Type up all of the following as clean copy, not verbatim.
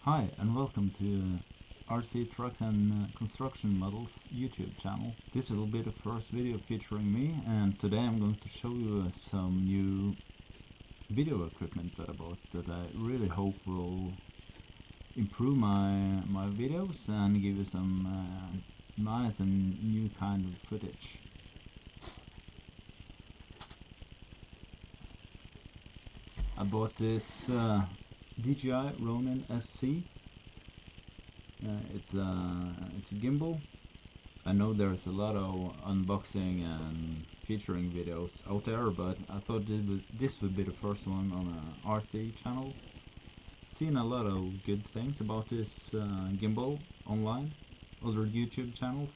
Hi and welcome to RC Trucks and Construction Models YouTube channel. This will be the first video featuring me, and today I'm going to show you some new video equipment that I bought that I really hope will improve my videos and give you some nice and new kind of footage. I bought this DJI Ronin SC. It's a gimbal. I know there's a lot of unboxing and featuring videos out there, but I thought this would be the first one on a RC channel. Seen a lot of good things about this gimbal online, other YouTube channels.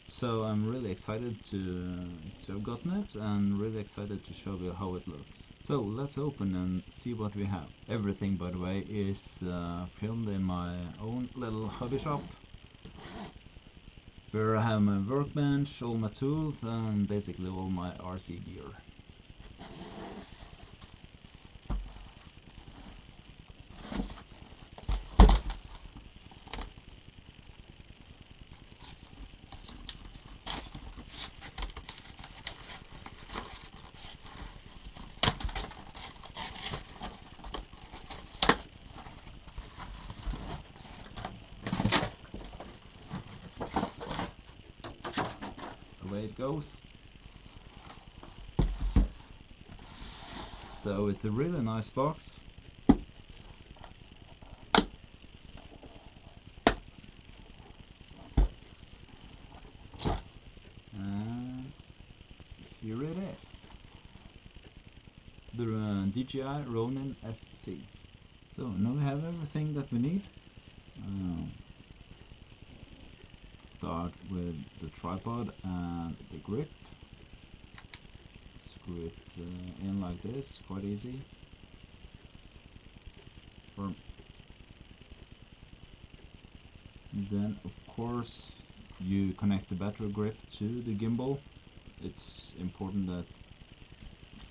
So I'm really excited to have gotten it, and really excited to show you how it looks. So let's open and see what we have. Everything, by the way, is filmed in my own little hobby shop, where I have my workbench, all my tools, and basically all my RC gear. Way it goes. So it's a really nice box. And here it is. The DJI Ronin SC. So now we have everything that we need. Start with the tripod and the grip. Screw it in like this, quite easy. Then of course you connect the battery grip to the gimbal. It's important that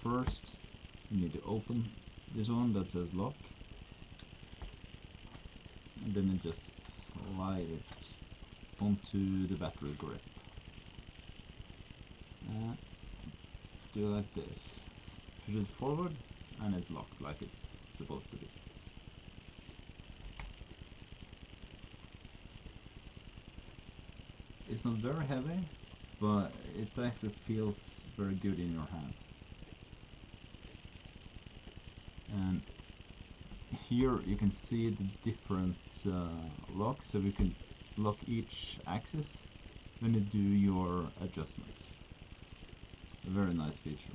first you need to open this one that says lock, and then you just slide it onto the battery grip. Do like this. Push it forward and it's locked like it's supposed to be. It's not very heavy, but it actually feels very good in your hand. And here you can see the different locks, so we can lock each axis when you do your adjustments. A very nice feature.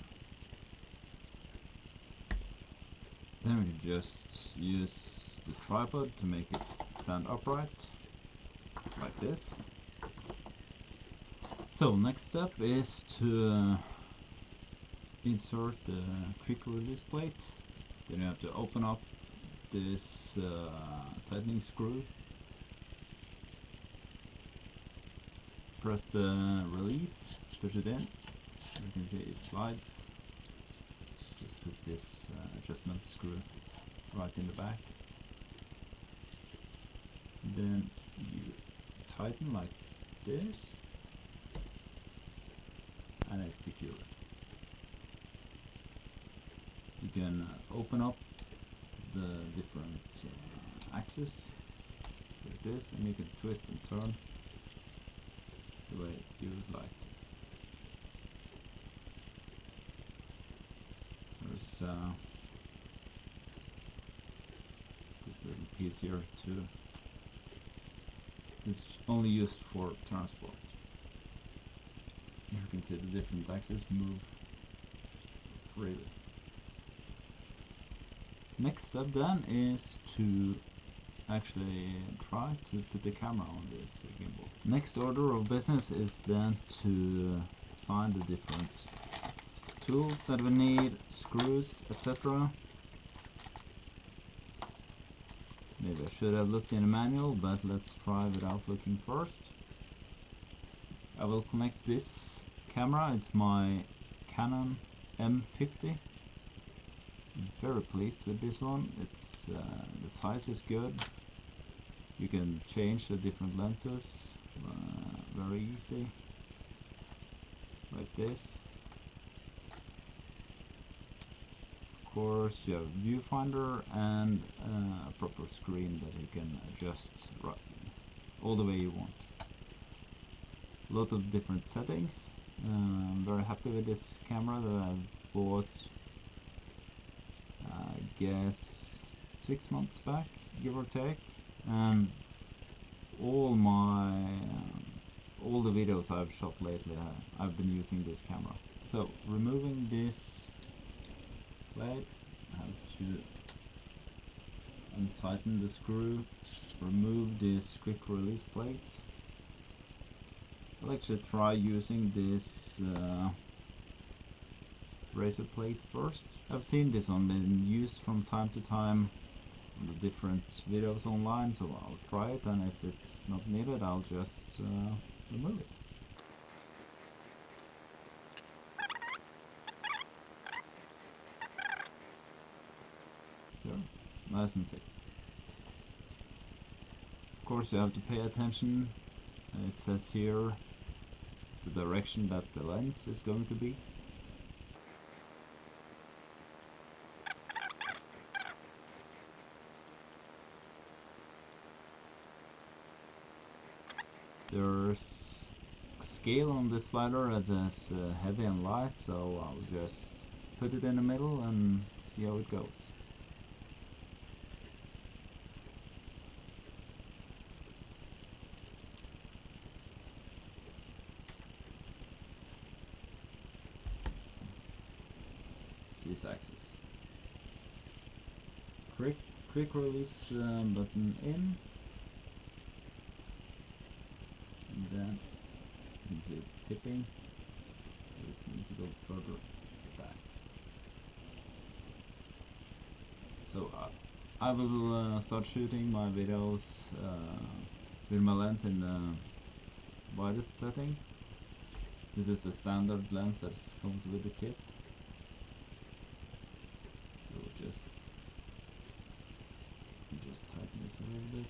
Then we can just use the tripod to make it stand upright, like this. So next step is to insert the quick release plate. Then you have to open up this tightening screw. Press the release, push it in. You can see it slides. Just put this adjustment screw right in the back. Then you tighten like this, and it's secure. You can open up the different axes like this, and you can twist and turn the way you would like. There's this little piece here too. It's only used for transport. Here you can see the different axes move freely. Next step then is to actually try to put the camera on this gimbal. Next order of business is then to find the different tools that we need, screws, etc. Maybe I should have looked in the manual, but let's try without looking first. I will connect this camera. It's my Canon M50. I'm very pleased with this one. It's the size is good. You can change the different lenses very easy, like this. Of course, you have viewfinder and a proper screen that you can adjust all the way you want. A lot of different settings. I'm very happy with this camera that I've bought, I guess 6 months back, give or take. All the videos I've shot lately, I've been using this camera. So removing this plate, I have to untighten the screw, remove this quick release plate. I'll actually try using this razor plate first. I've seen this one been used from time to time on the different videos online, so I'll try it, and if it's not needed I'll just remove it. Sure, nice and fixed. Of course you have to pay attention. It says here the direction that the lens is going to be. There's a scale on this slider that is heavy and light, so I'll just put it in the middle and see how it goes. This axis. Quick release button in, and then you can see it's tipping. I just need to go further back. So I will start shooting my videos with my lens in the widest setting. This is the standard lens that comes with the kit. So just tighten this a little bit.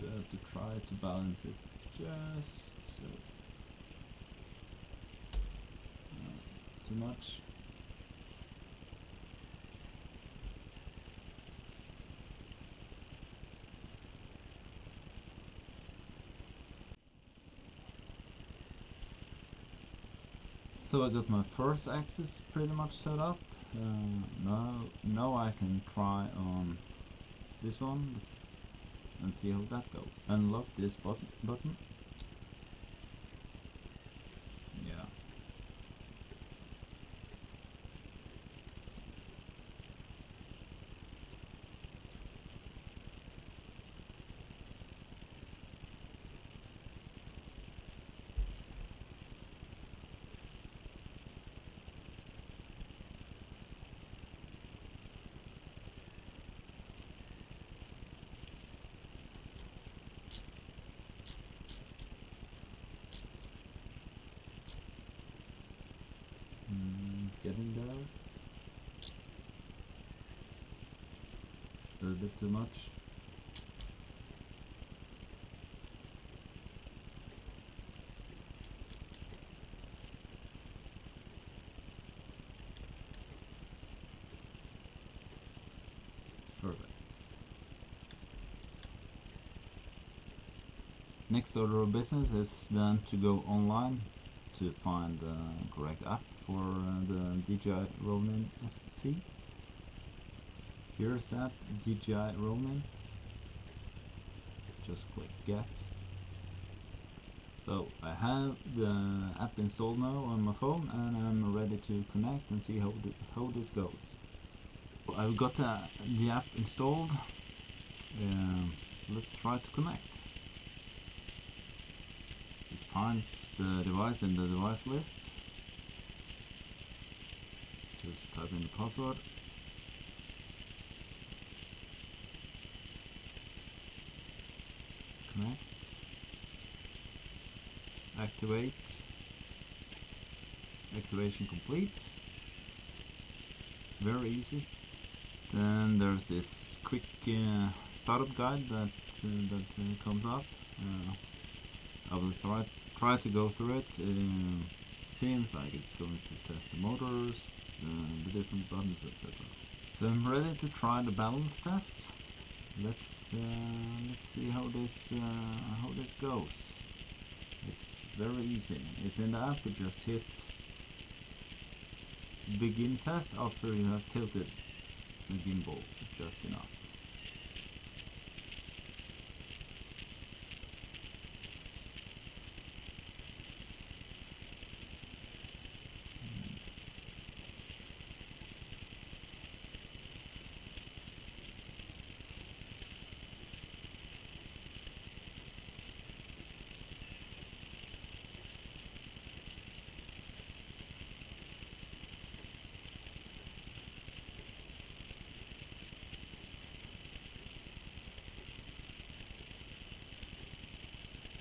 You have to try to balance it just so. Not too much. So I got my first axis pretty much set up. Now I can try on this one and see how that goes. Unlock this button. Yeah. Getting there. A little bit too much. Perfect. Next order of business is then to go online to find the correct app for the DJI Ronin SC. Here's that, DJI Ronin. Just click get. So I have the app installed now on my phone, and I'm ready to connect and see how this goes. I've got the app installed. Let's try to connect. It finds the device in the device list. Just type in the password. Connect. Activate. Activation complete. very easy. Then there's this quick startup guide that comes up. I will try to go through it. Seems like it's going to test the motors, the different buttons, etc. So I'm ready to try the balance test. Let's see how this goes. It's very easy. It's in the app. You just hit begin test after you have tilted the gimbal just enough.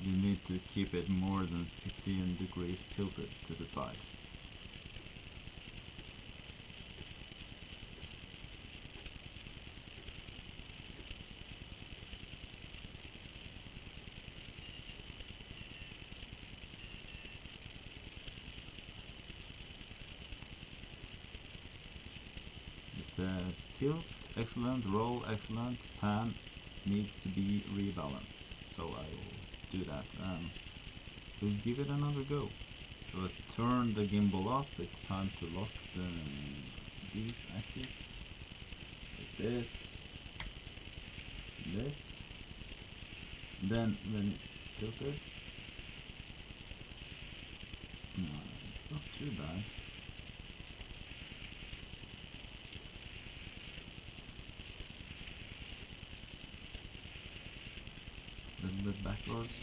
You need to keep it more than 15 degrees tilted to the side. It says tilt, excellent, roll, excellent, pan needs to be rebalanced. So I will do that and we'll give it another go. So I turn the gimbal off. It's time to lock these axes like this, then when it's tilted, no, it's not too bad. A little bit backwards.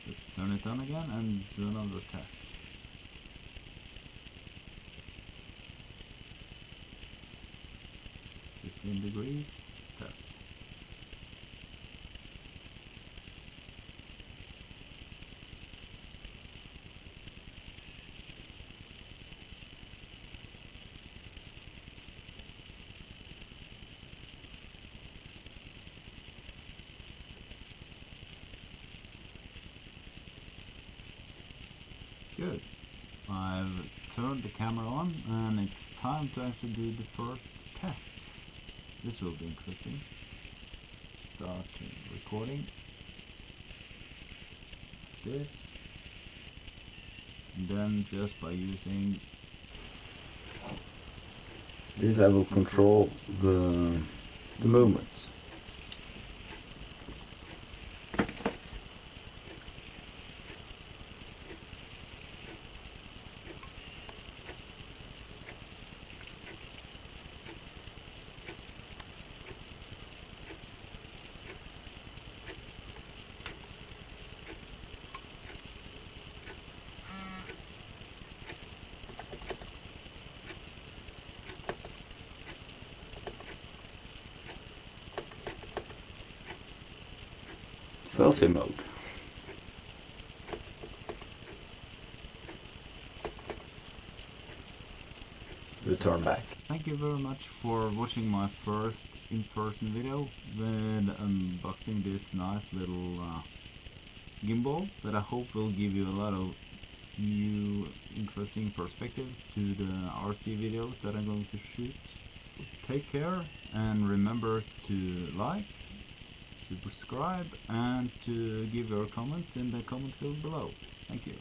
Let's turn it on again and do another test. "15 degrees, test." Good. I've turned the camera on and it's time to actually do the first test. This will be interesting. Start recording. This. And then just by using this I will control the movements. Selfie mode. Return back. Thank you very much for watching my first in-person video with unboxing this nice little gimbal that I hope will give you a lot of new interesting perspectives to the RC videos that I'm going to shoot. Take care and remember to like, subscribe and to give your comments in the comment field below. Thank you.